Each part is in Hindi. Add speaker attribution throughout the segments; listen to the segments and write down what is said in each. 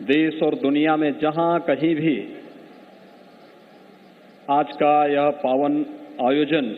Speaker 1: देश और दुनिया में जहां कहीं भी आज का यह पावन आयोजन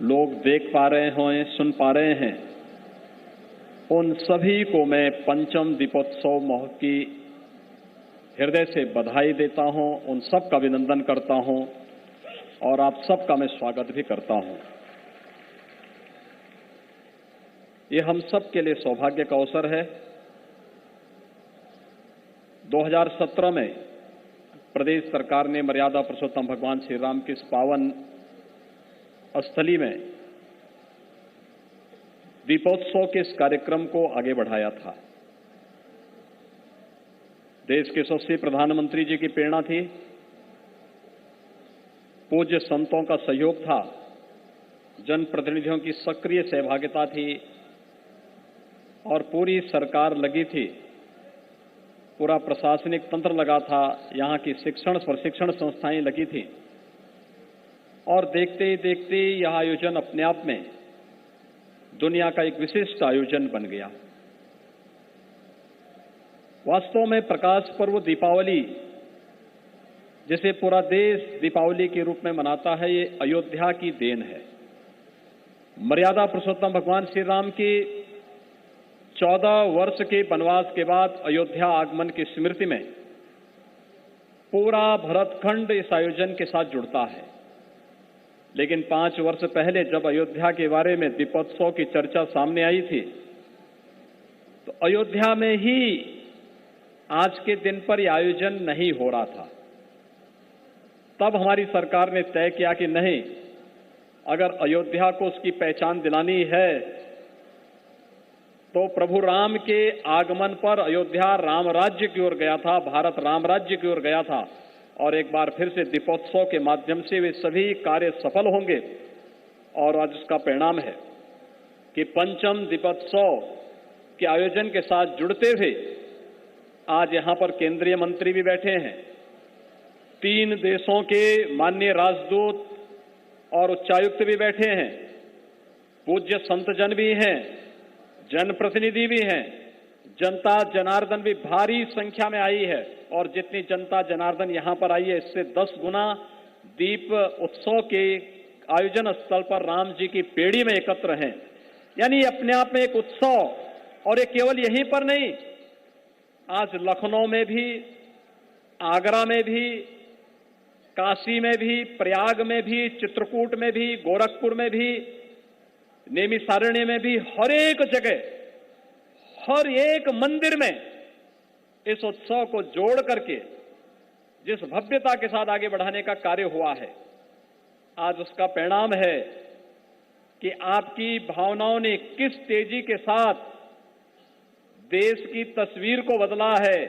Speaker 1: लोग देख पा रहे हों, सुन पा रहे हैं, उन सभी को मैं पंचम दीपोत्सव महोत्सव की हृदय से बधाई देता हूं, उन सब का अभिनंदन करता हूं और आप सबका मैं स्वागत भी करता हूं। ये हम सब के लिए सौभाग्य का अवसर है। 2017 में प्रदेश सरकार ने मर्यादा पुरुषोत्तम भगवान श्री राम की इस पावन स्थली में दीपोत्सव के इस कार्यक्रम को आगे बढ़ाया था। देश के यशस्वी प्रधानमंत्री जी की प्रेरणा थी, पूज्य संतों का सहयोग था, जनप्रतिनिधियों की सक्रिय सहभागिता थी और पूरी सरकार लगी थी, पूरा प्रशासनिक तंत्र लगा था, यहाँ की शिक्षण प्रशिक्षण संस्थाएं लगी थी और देखते ही देखते यह आयोजन अपने आप में दुनिया का एक विशिष्ट आयोजन बन गया। वास्तव में प्रकाश पर्व दीपावली, जिसे पूरा देश दीपावली के रूप में मनाता है, ये अयोध्या की देन है। मर्यादा पुरुषोत्तम भगवान श्री राम की 14 वर्ष के वनवास के बाद अयोध्या आगमन की स्मृति में पूरा भरतखंड इस आयोजन के साथ जुड़ता है। लेकिन 5 वर्ष पहले जब अयोध्या के बारे में दीपोत्सव की चर्चा सामने आई थी, तो अयोध्या में ही आज के दिन पर यह आयोजन नहीं हो रहा था। तब हमारी सरकार ने तय किया कि नहीं, अगर अयोध्या को उसकी पहचान दिलानी है तो प्रभु राम के आगमन पर अयोध्या राम राज्य की ओर गया था, भारत राम राज्य की ओर गया था और एक बार फिर से दीपोत्सव के माध्यम से वे सभी कार्य सफल होंगे। और आज उसका परिणाम है कि पंचम दीपोत्सव के आयोजन के साथ जुड़ते हुए आज यहां पर केंद्रीय मंत्री भी बैठे हैं, 3 देशों के माननीय राजदूत और उच्चायुक्त भी बैठे हैं, पूज्य संतजन भी हैं, जनप्रतिनिधि भी हैं, जनता जनार्दन भी भारी संख्या में आई है और जितनी जनता जनार्दन यहां पर आई है, इससे 10 गुना दीप उत्सव के आयोजन स्थल पर राम जी की पेड़ी में एकत्र हैं। यानी अपने आप में एक उत्सव। और ये केवल यहीं पर नहीं, आज लखनऊ में भी, आगरा में भी, काशी में भी, प्रयाग में भी, चित्रकूट में भी, गोरखपुर में भी, नैमिषारण्य में भी, हर एक जगह, हर एक मंदिर में इस उत्सव को जोड़ करके जिस भव्यता के साथ आगे बढ़ाने का कार्य हुआ है, आज उसका परिणाम है कि आपकी भावनाओं ने किस तेजी के साथ देश की तस्वीर को बदला है,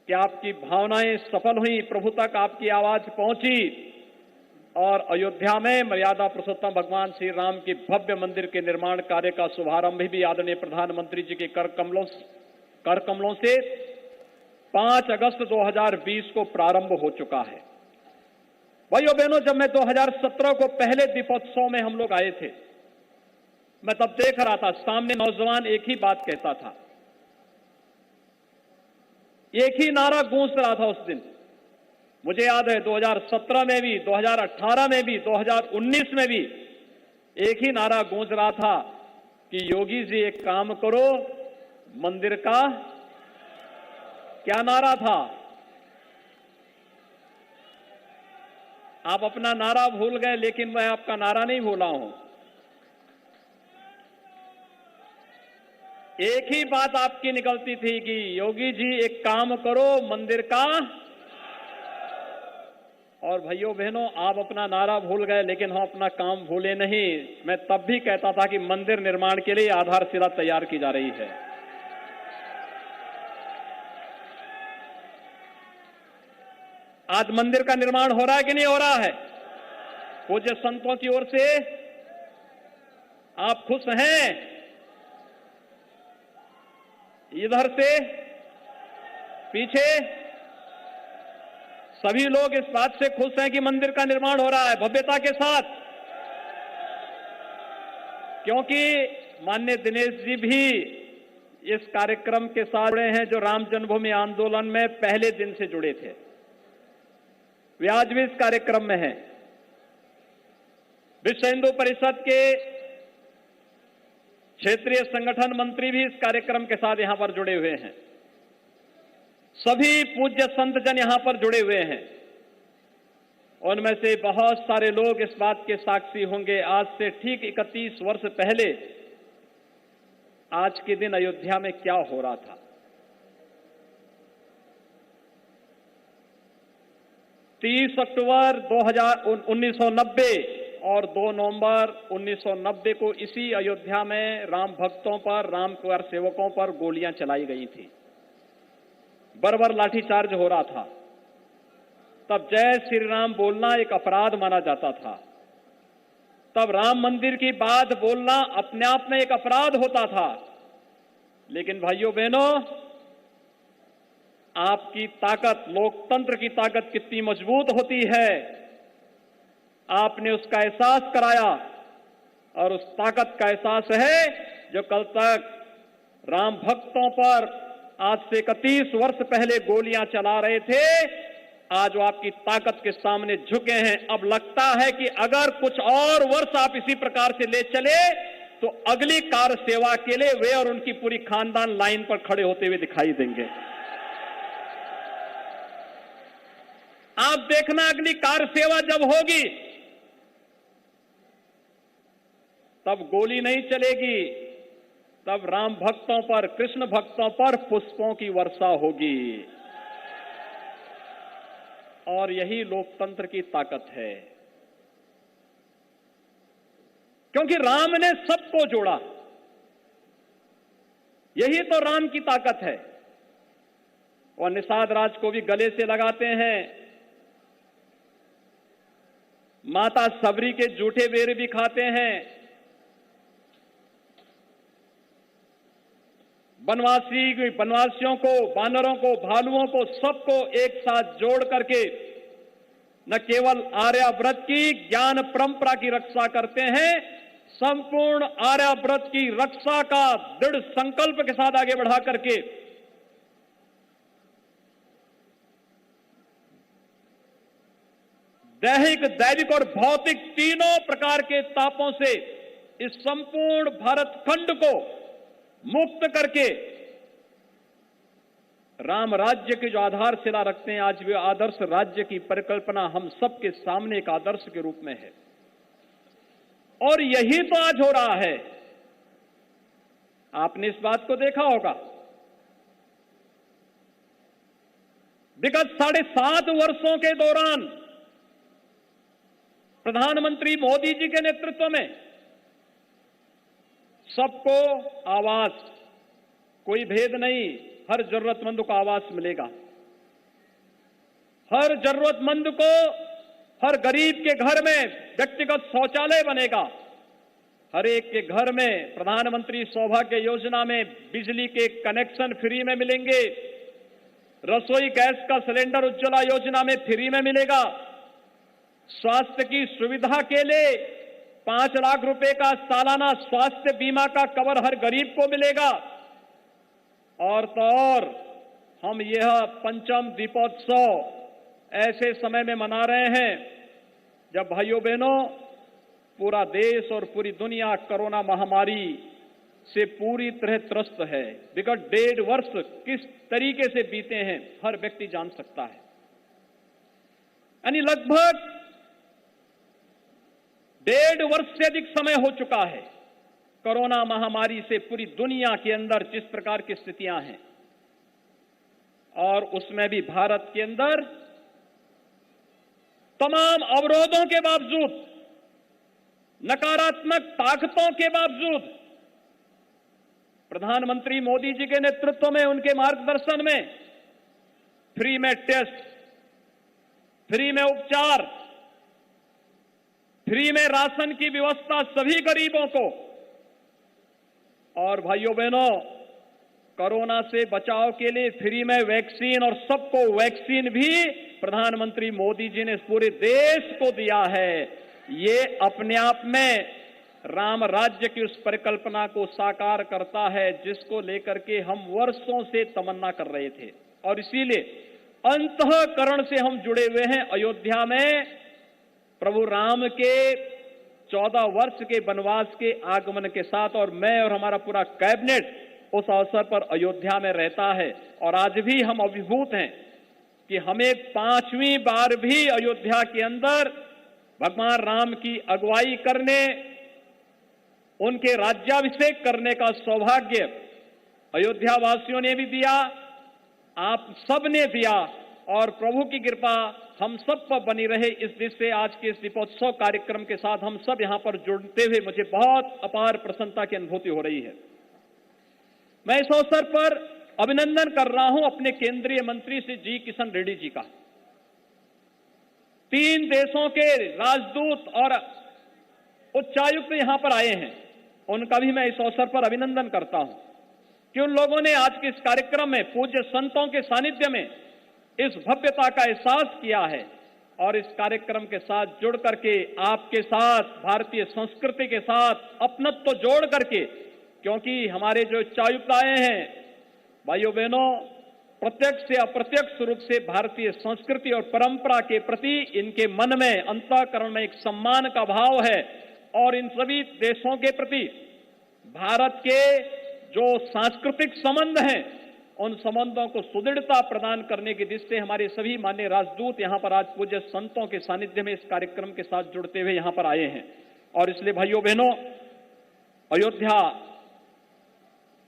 Speaker 1: कि आपकी भावनाएं सफल हुई, प्रभु तक आपकी आवाज पहुंची और अयोध्या में मर्यादा पुरुषोत्तम भगवान श्री राम की भव्य मंदिर के निर्माण कार्य का शुभारंभ भी आदरणीय प्रधानमंत्री जी के कर कमलों से 5 अगस्त 2020 को प्रारंभ हो चुका है। भाइयों बहनों, जब मैं 2017 को पहले दीपोत्सव में हम लोग आए थे, मैं तब देख रहा था सामने नौजवान एक ही बात कहता था, एक ही नारा गूंज रहा था उस दिन। मुझे याद है 2017 में भी, 2018 में भी, 2019 में भी एक ही नारा गूंज रहा था कि योगी जी एक काम करो, मंदिर का क्या नारा था? आप अपना नारा भूल गए, लेकिन मैं आपका नारा नहीं भूला हूं। एक ही बात आपकी निकलती थी कि योगी जी एक काम करो, मंदिर का। और भाइयों बहनों, आप अपना नारा भूल गए, लेकिन हम अपना काम भूले नहीं। मैं तब भी कहता था कि मंदिर निर्माण के लिए आधारशिला तैयार की जा रही है। आज मंदिर का निर्माण हो रहा है कि नहीं हो रहा है? पूज्य संतों की ओर से आप खुश हैं? इधर से पीछे सभी लोग इस बात से खुश हैं कि मंदिर का निर्माण हो रहा है भव्यता के साथ, क्योंकि माननीय दिनेश जी भी इस कार्यक्रम के साथ जुड़े हैं जो राम जन्मभूमि आंदोलन में पहले दिन से जुड़े थे, वे आज भी इस कार्यक्रम में हैं। विश्व हिंदू परिषद के क्षेत्रीय संगठन मंत्री भी इस कार्यक्रम के साथ यहां पर जुड़े हुए हैं। सभी पूज्य संत जन यहां पर जुड़े हुए हैं। उनमें से बहुत सारे लोग इस बात के साक्षी होंगे, आज से ठीक 31 वर्ष पहले आज के दिन अयोध्या में क्या हो रहा था। 30 अक्टूबर 1990 और 2 नवंबर 1990 को इसी अयोध्या में राम भक्तों पर, राम कार सेवकों पर गोलियां चलाई गई थी। बर्बर लाठीचार्ज हो रहा था। तब जय श्री राम बोलना एक अपराध माना जाता था। तब राम मंदिर की बात बोलना अपने आप में एक अपराध होता था। लेकिन भाइयों बहनों, आपकी ताकत, लोकतंत्र की ताकत कितनी मजबूत होती है, आपने उसका एहसास कराया। और उस ताकत का एहसास है जो कल तक राम भक्तों पर आज से 31 वर्ष पहले गोलियां चला रहे थे, आज वो आपकी ताकत के सामने झुके हैं। अब लगता है कि अगर कुछ और वर्ष आप इसी प्रकार से ले चले तो अगली कार सेवा के लिए वे और उनकी पूरी खानदान लाइन पर खड़े होते हुए दिखाई देंगे। आप देखना, अगली कार सेवा जब होगी तब गोली नहीं चलेगी, तब राम भक्तों पर, कृष्ण भक्तों पर पुष्पों की वर्षा होगी। और यही लोकतंत्र की ताकत है, क्योंकि राम ने सबको जोड़ा। यही तो राम की ताकत है। और निषाद राज को भी गले से लगाते हैं। माता सबरी के जूठे बेर भी खाते हैं। वनवासियों को, बानरों को, भालुओं को, सबको एक साथ जोड़ करके न केवल आर्याव्रत की ज्ञान परंपरा की रक्षा करते हैं, संपूर्ण आर्याव्रत की रक्षा का दृढ़ संकल्प के साथ आगे बढ़ा करके दैहिक, दैविक और भौतिक तीनों प्रकार के तापों से इस संपूर्ण भारत खंड को मुक्त करके राम राज्य के जो आधारशिला रखते हैं, आज वे आदर्श राज्य की परिकल्पना हम सबके सामने एक आदर्श के रूप में है। और यही तो आज हो रहा है। आपने इस बात को देखा होगा, विगत 7.5 वर्षों के दौरान प्रधानमंत्री मोदी जी के नेतृत्व में सबको आवास, कोई भेद नहीं, हर जरूरतमंद को आवास मिलेगा। हर जरूरतमंद को, हर गरीब के घर में व्यक्तिगत शौचालय बनेगा। हर एक के घर में प्रधानमंत्री सौभाग्य योजना में बिजली के कनेक्शन फ्री में मिलेंगे। रसोई गैस का सिलेंडर उज्ज्वला योजना में फ्री में मिलेगा। स्वास्थ्य की सुविधा के लिए 5 लाख रुपए का सालाना स्वास्थ्य बीमा का कवर हर गरीब को मिलेगा। और तो और हम यह पंचम दीपोत्सव ऐसे समय में मना रहे हैं जब भाइयों बहनों पूरा देश और पूरी दुनिया कोरोना महामारी से पूरी तरह त्रस्त है। विगत 1.5 वर्ष किस तरीके से बीते हैं हर व्यक्ति जान सकता है। यानी लगभग 1.5 वर्ष से अधिक समय हो चुका है कोरोना महामारी से पूरी दुनिया के अंदर जिस प्रकार की स्थितियां हैं, और उसमें भी भारत के अंदर तमाम अवरोधों के बावजूद, नकारात्मक ताकतों के बावजूद प्रधानमंत्री मोदी जी के नेतृत्व में, उनके मार्गदर्शन में फ्री में टेस्ट, फ्री में उपचार, फ्री में राशन की व्यवस्था सभी गरीबों को, और भाइयों बहनों कोरोना से बचाव के लिए फ्री में वैक्सीन, और सबको वैक्सीन भी प्रधानमंत्री मोदी जी ने पूरे देश को दिया है। ये अपने आप में राम राज्य की उस परिकल्पना को साकार करता है जिसको लेकर के हम वर्षों से तमन्ना कर रहे थे। और इसीलिए अंतःकरण से हम जुड़े हुए हैं अयोध्या में प्रभु राम के 14 वर्ष के वनवास के आगमन के साथ। और मैं और हमारा पूरा कैबिनेट उस अवसर पर अयोध्या में रहता है। और आज भी हम अभिभूत हैं कि हमें 5वीं बार भी अयोध्या के अंदर भगवान राम की अगुवाई करने, उनके राज्याभिषेक करने का सौभाग्य अयोध्या वासियों ने भी दिया, आप सब ने दिया। और प्रभु की कृपा हम सब पर बनी रहे। इस दृष्टि से आज के इस दीपोत्सव कार्यक्रम के साथ हम सब यहां पर जुड़ते हुए मुझे बहुत अपार प्रसन्नता की अनुभूति हो रही है। मैं इस अवसर पर अभिनंदन कर रहा हूं अपने केंद्रीय मंत्री श्री जी किशन रेड्डी जी का। 3 देशों के राजदूत और उच्चायुक्त यहां पर आए हैं, उनका भी मैं इस अवसर पर अभिनंदन करता हूं कि उन लोगों ने आज के इस कार्यक्रम में पूज्य संतों के सानिध्य में इस भव्यता का एहसास किया है और इस कार्यक्रम के साथ जुड़ करके आपके साथ भारतीय संस्कृति के साथ अपनत्व जोड़ करके, क्योंकि हमारे जो उच्चायुक्त आए हैं भाइयों बहनों, प्रत्यक्ष या अप्रत्यक्ष रूप से भारतीय संस्कृति और परंपरा के प्रति इनके मन में अंतःकरण में एक सम्मान का भाव है। और इन सभी देशों के प्रति भारत के जो सांस्कृतिक संबंध हैं, उन संबंधों को सुदृढ़ता प्रदान करने की दृष्टि से हमारे सभी माननीय राजदूत यहां पर आज पूज्य संतों के सानिध्य में इस कार्यक्रम के साथ जुड़ते हुए यहां पर आए हैं। और इसलिए भाइयों बहनों, अयोध्या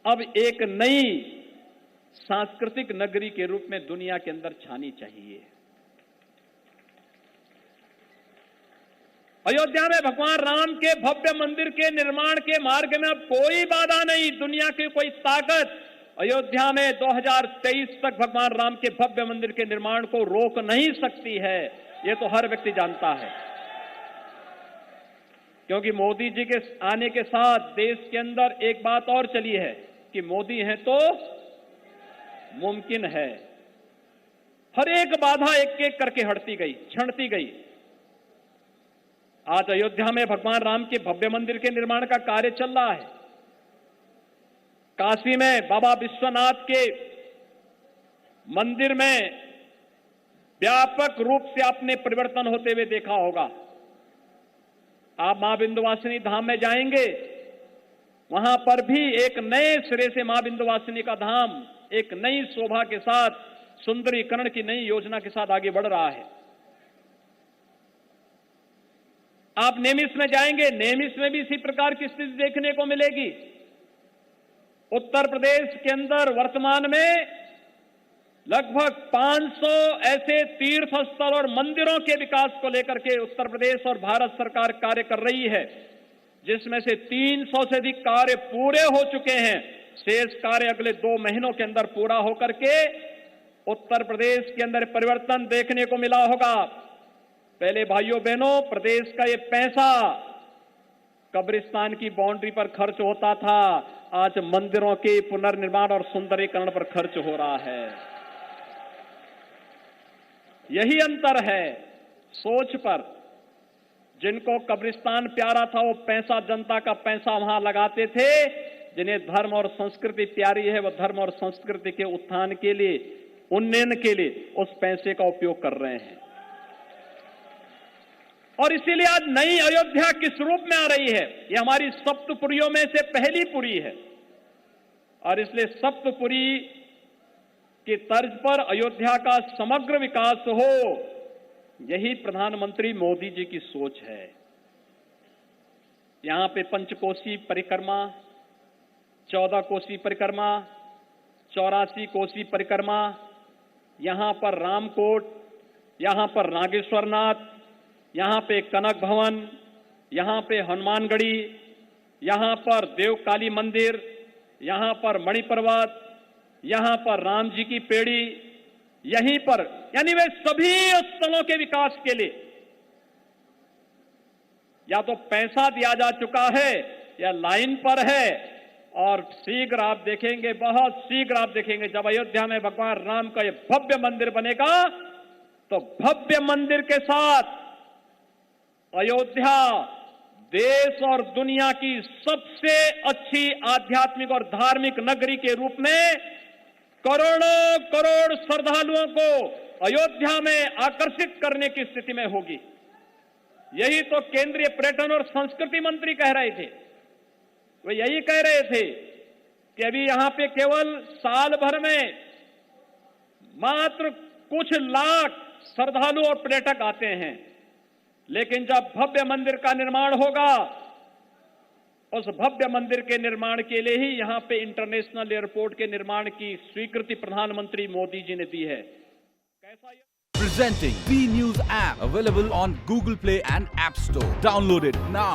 Speaker 1: अब एक नई सांस्कृतिक नगरी के रूप में दुनिया के अंदर छानी चाहिए। अयोध्या में भगवान राम के भव्य मंदिर के निर्माण के मार्ग में अब कोई बाधा नहीं, दुनिया की कोई ताकत अयोध्या में 2023 तक भगवान राम के भव्य मंदिर के निर्माण को रोक नहीं सकती है। ये तो हर व्यक्ति जानता है, क्योंकि मोदी जी के आने के साथ देश के अंदर एक बात और चली है कि मोदी हैं तो मुमकिन है। हर एक बाधा एक एक करके हटती गई, छंटती गई। आज अयोध्या में भगवान राम के भव्य मंदिर के निर्माण का कार्य चल रहा है। काशी में बाबा विश्वनाथ के मंदिर में व्यापक रूप से आपने परिवर्तन होते हुए देखा होगा। आप मां विंध्यवासिनी धाम में जाएंगे, वहां पर भी एक नए सिरे से मां विंध्यवासिनी का धाम एक नई शोभा के साथ सुंदरीकरण की नई योजना के साथ आगे बढ़ रहा है। आप नेमिस में जाएंगे, नेमिस में भी इसी प्रकार की स्थिति देखने को मिलेगी। उत्तर प्रदेश के अंदर वर्तमान में लगभग 500 ऐसे तीर्थ स्थल और मंदिरों के विकास को लेकर के उत्तर प्रदेश और भारत सरकार कार्य कर रही है, जिसमें से 300 से अधिक कार्य पूरे हो चुके हैं। शेष कार्य अगले 2 महीनों के अंदर पूरा होकर के उत्तर प्रदेश के अंदर परिवर्तन देखने को मिला होगा। पहले भाइयों बहनों, प्रदेश का ये पैसा कब्रिस्तान की बाउंड्री पर खर्च होता था, आज मंदिरों के पुनर्निर्माण और सुंदरीकरण पर खर्च हो रहा है। यही अंतर है सोच पर। जिनको कब्रिस्तान प्यारा था वो पैसा, जनता का पैसा वहां लगाते थे। जिन्हें धर्म और संस्कृति प्यारी है वो धर्म और संस्कृति के उत्थान के लिए, उन्नयन के लिए उस पैसे का उपयोग कर रहे हैं। और इसीलिए आज नई अयोध्या किस रूप में आ रही है? ये हमारी सप्तपुरियों में से पहली पुरी है और इसलिए सप्तपुरी की तर्ज पर अयोध्या का समग्र विकास हो, यही प्रधानमंत्री मोदी जी की सोच है। यहां पे पंचकोसी परिक्रमा, 14 कोसी परिक्रमा, 84 कोसी परिक्रमा, यहां पर रामकोट, यहां पर नागेश्वरनाथ, यहां पे कनक भवन, यहां पे हनुमानगढ़ी, यहां पर देवकाली मंदिर, यहां पर मणिपर्वत, यहां पर राम जी की पेड़ी, यहीं पर, यानी वे सभी स्थलों के विकास के लिए या तो पैसा दिया जा चुका है या लाइन पर है। और शीघ्र आप देखेंगे, बहुत शीघ्र आप देखेंगे, जब अयोध्या में भगवान राम का यह भव्य मंदिर बनेगा तो भव्य मंदिर के साथ अयोध्या देश और दुनिया की सबसे अच्छी आध्यात्मिक और धार्मिक नगरी के रूप में करोड़ों करोड़ श्रद्धालुओं को अयोध्या में आकर्षित करने की स्थिति में होगी। यही तो केंद्रीय पर्यटन और संस्कृति मंत्री कह रहे थे। वे यही कह रहे थे कि अभी यहां पे केवल साल भर में मात्र कुछ लाख श्रद्धालु और पर्यटक आते हैं, लेकिन जब भव्य मंदिर का निर्माण होगा, उस भव्य मंदिर के निर्माण के लिए ही यहां पे इंटरनेशनल एयरपोर्ट के निर्माण की स्वीकृति प्रधानमंत्री मोदी जी ने दी है। कैसा
Speaker 2: Presenting B News app available on Google Play and App Store. Download it now.